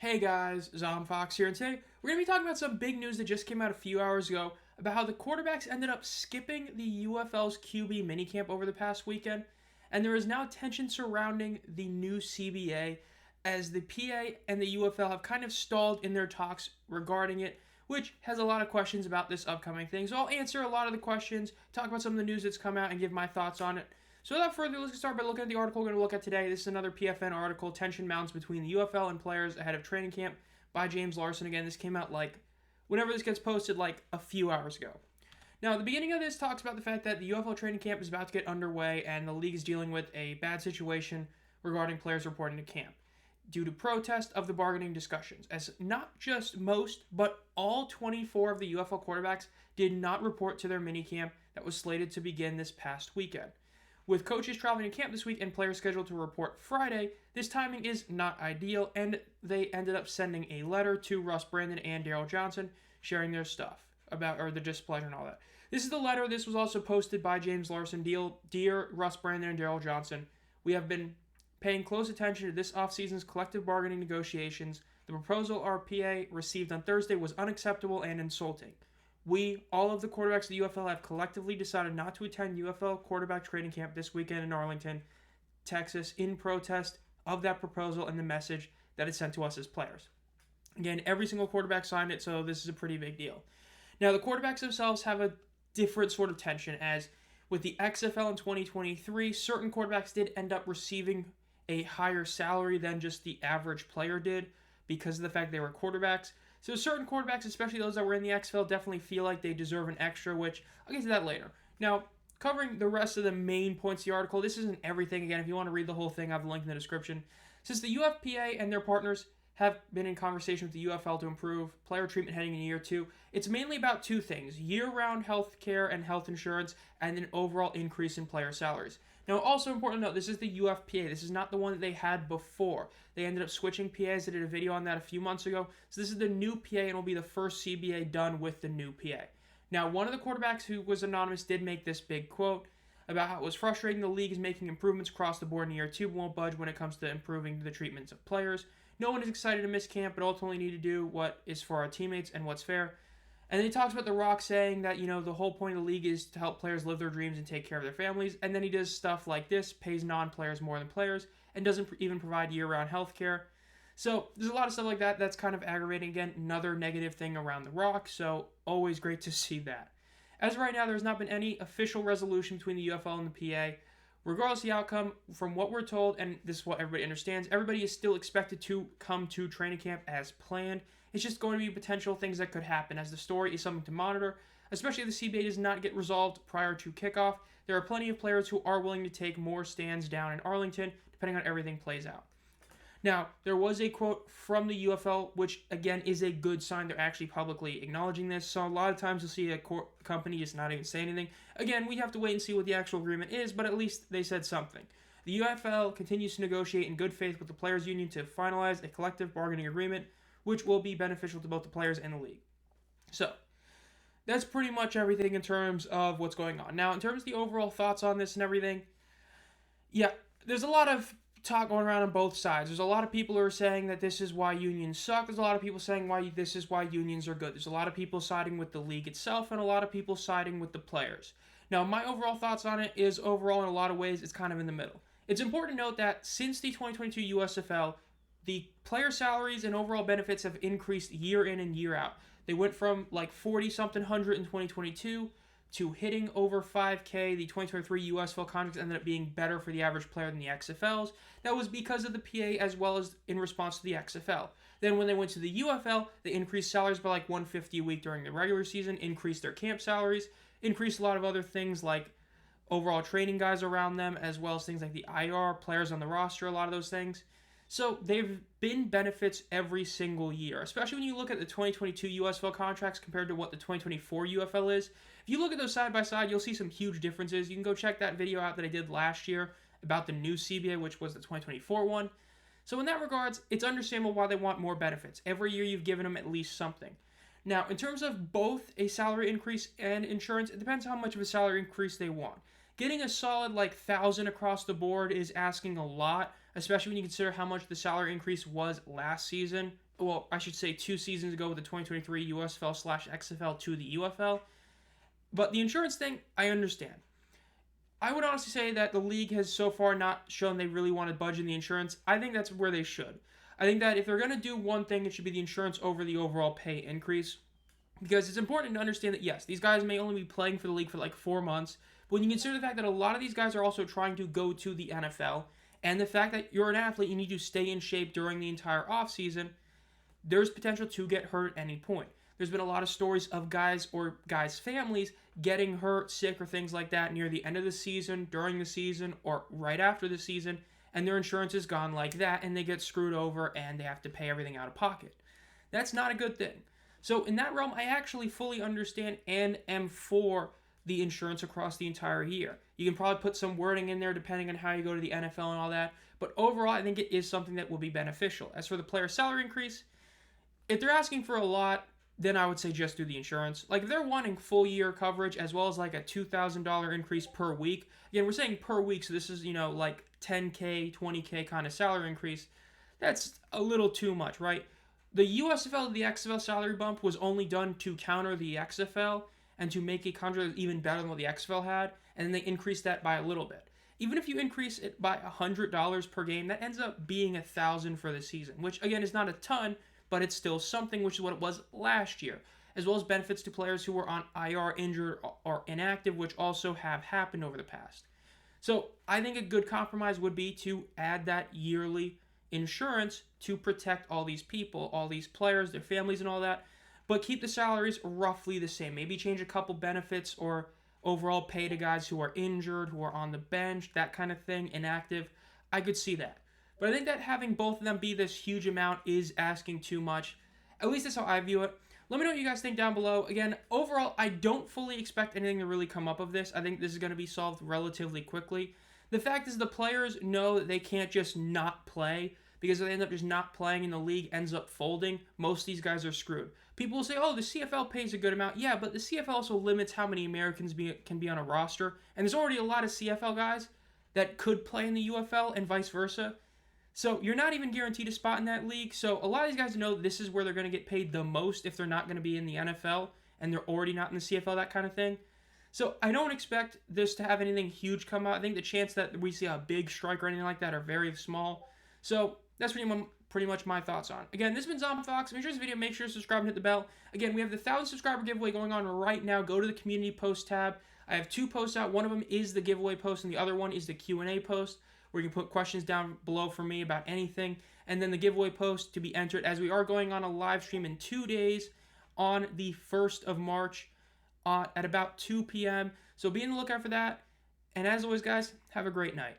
Hey guys, Fox here, and today we're going to be talking about some big news that just came out a few hours ago about how the quarterbacks ended up skipping the UFL's QB minicamp over the past weekend, and there is now tension surrounding the new CBA as the PA and the UFL have kind of stalled in their talks regarding it, which has a lot of questions about this upcoming thing. So I'll answer a lot of the questions, talk about some of the news that's come out, and give my thoughts on it. So without further ado, let's start by looking at the article we're going to look at today. This is another PFN article, Tension Mounts Between the UFL and Players Ahead of Training Camp by James Larson. Again, this came out whenever this gets posted, a few hours ago. Now, the beginning of this talks about the fact that the UFL training camp is about to get underway and the league is dealing with a bad situation regarding players reporting to camp due to protest of the bargaining discussions, as not just most, but all 24 of the UFL quarterbacks did not report to their minicamp that was slated to begin this past weekend. With coaches traveling to camp this week and players scheduled to report Friday, this timing is not ideal, and they ended up sending a letter to Russ Brandon and Daryl Johnson sharing their stuff about their displeasure and all that. This is the letter. This was also posted by James Larson. Dear Russ Brandon and Daryl Johnson, we have been paying close attention to this offseason's collective bargaining negotiations. The proposal our PA received on Thursday was unacceptable and insulting. We, all of the quarterbacks of the UFL, have collectively decided not to attend UFL quarterback training camp this weekend in Arlington, Texas, in protest of that proposal and the message that it sent to us as players. Again, every single quarterback signed it, so this is a pretty big deal. Now, the quarterbacks themselves have a different sort of tension, as with the XFL in 2023, certain quarterbacks did end up receiving a higher salary than just the average player did because of the fact they were quarterbacks. So certain quarterbacks, especially those that were in the XFL, definitely feel like they deserve an extra, which I'll get to that later. Now, covering the rest of the main points of the article, this isn't everything. Again, if you want to read the whole thing, I have a link in the description. Since the UFPA and their partners have been in conversation with the UFL to improve player treatment heading into year two, it's mainly about two things: year-round health care and health insurance, and an overall increase in player salaries. Now, also important to note, this is the UFPA. This is not the one that they had before. They ended up switching PAs. I did a video on that a few months ago. So this is the new PA, and it'll be the first CBA done with the new PA. Now, one of the quarterbacks who was anonymous did make this big quote about how it was frustrating the league is making improvements across the board in year two, won't budge when it comes to improving the treatments of players. No one is excited to miss camp, but ultimately need to do what is for our teammates and what's fair. And then he talks about The Rock saying that, the whole point of the league is to help players live their dreams and take care of their families. And then he does stuff like this, pays non-players more than players, and doesn't even provide year-round health care. So there's a lot of stuff like that that's kind of aggravating. Again, another negative thing around The Rock, so always great to see that. As of right now, there's not been any official resolution between the UFL and the PA. Regardless of the outcome, from what we're told, and this is what everybody understands, everybody is still expected to come to training camp as planned. It's just going to be potential things that could happen, as the story is something to monitor, especially if the CBA does not get resolved prior to kickoff. There are plenty of players who are willing to take more stands down in Arlington, depending on how everything plays out. Now, there was a quote from the UFL, which, again, is a good sign. They're actually publicly acknowledging this. So a lot of times you'll see a company just not even say anything. Again, we have to wait and see what the actual agreement is, but at least they said something. The UFL continues to negotiate in good faith with the players' union to finalize a collective bargaining agreement, which will be beneficial to both the players and the league. So, that's pretty much everything in terms of what's going on. Now, in terms of the overall thoughts on this and everything, yeah, there's a lot of talk going around on both sides. There's a lot of people who are saying that this is why unions suck. There's a lot of people saying this is why unions are good. There's a lot of people siding with the league itself and a lot of people siding with the players. Now, my overall thoughts on it is overall, in a lot of ways, it's kind of in the middle. It's important to note that since the 2022 USFL, the player salaries and overall benefits have increased year in and year out. They went from 40-something hundred in 2022 to hitting over 5K. The 2023 USFL contracts ended up being better for the average player than the XFLs. That was because of the PA as well as in response to the XFL. Then when they went to the UFL, they increased salaries by $150 a week during the regular season, increased their camp salaries, increased a lot of other things like overall training guys around them, as well as things like the IR, players on the roster, a lot of those things. So they've been benefits every single year, especially when you look at the 2022 USFL contracts compared to what the 2024 UFL is. If you look at those side by side, you'll see some huge differences. You can go check that video out that I did last year about the new CBA, which was the 2024 one. So in that regards, it's understandable why they want more benefits. Every year you've given them at least something. Now, in terms of both a salary increase and insurance, it depends how much of a salary increase they want. Getting a solid 1,000 across the board is asking a lot, especially when you consider how much the salary increase was last season well, I should say 2 seasons ago with the 2023 USFL/XFL to the UFL. But the insurance thing, I understand. I would honestly say that the league has so far not shown they really want to budge in the insurance. I think that's where they should. I think that if they're going to do one thing, it should be the insurance over the overall pay increase. Because it's important to understand that, yes, these guys may only be playing for the league for like 4 months. But when you consider the fact that a lot of these guys are also trying to go to the NFL, and the fact that you're an athlete, you need to stay in shape during the entire offseason, there's potential to get hurt at any point. There's been a lot of stories of guys or guys' families getting hurt, sick, or things like that near the end of the season, during the season, or right after the season, and their insurance is gone like that, and they get screwed over and they have to pay everything out of pocket. That's not a good thing. So, in that realm, I actually fully understand and am for the insurance across the entire year. You can probably put some wording in there depending on how you go to the NFL and all that, but overall, I think it is something that will be beneficial. As for the player salary increase, if they're asking for a lot, then I would say just do the insurance. Like, if they're wanting full year coverage as well as like a $2,000 increase per week, again, we're saying per week, so this is, like 10K, 20K kind of salary increase. That's a little too much, right? The USFL to the XFL salary bump was only done to counter the XFL and to make a contract even better than what the XFL had, and then they increased that by a little bit. Even if you increase it by $100 per game, that ends up being $1,000 for the season, which again is not a ton, but it's still something, which is what it was last year, as well as benefits to players who were on IR, injured, or inactive, which also have happened over the past. So I think a good compromise would be to add that yearly insurance to protect all these people, all these players, their families, and all that, but keep the salaries roughly the same. Maybe change a couple benefits or overall pay to guys who are injured, who are on the bench, that kind of thing, inactive. I could see that. But I think that having both of them be this huge amount is asking too much. At least that's how I view it. Let me know what you guys think down below. Again, overall, I don't fully expect anything to really come up of this. I think this is going to be solved relatively quickly. The fact is the players know that they can't just not play, because if they end up just not playing and the league ends up folding, most of these guys are screwed. People will say, oh, the CFL pays a good amount. Yeah, but the CFL also limits how many Americans can be on a roster. And there's already a lot of CFL guys that could play in the UFL and vice versa. So you're not even guaranteed a spot in that league. So a lot of these guys know this is where they're going to get paid the most if they're not going to be in the NFL and they're already not in the CFL, that kind of thing. So I don't expect this to have anything huge come out. I think the chance that we see a big strike or anything like that are very small. So that's pretty much my thoughts on. Again, this has been Zombie Fox. If you enjoyed this video, make sure to subscribe and hit the bell. Again, we have the 1,000 subscriber giveaway going on right now. Go to the community post tab. I have 2 posts out. One of them is the giveaway post, and the other one is the Q&A post, where you can put questions down below for me about anything. And then the giveaway post to be entered, as we are going on a live stream in 2 days on the 1st of March at about 2 p.m. So be on the lookout for that. And as always, guys, have a great night.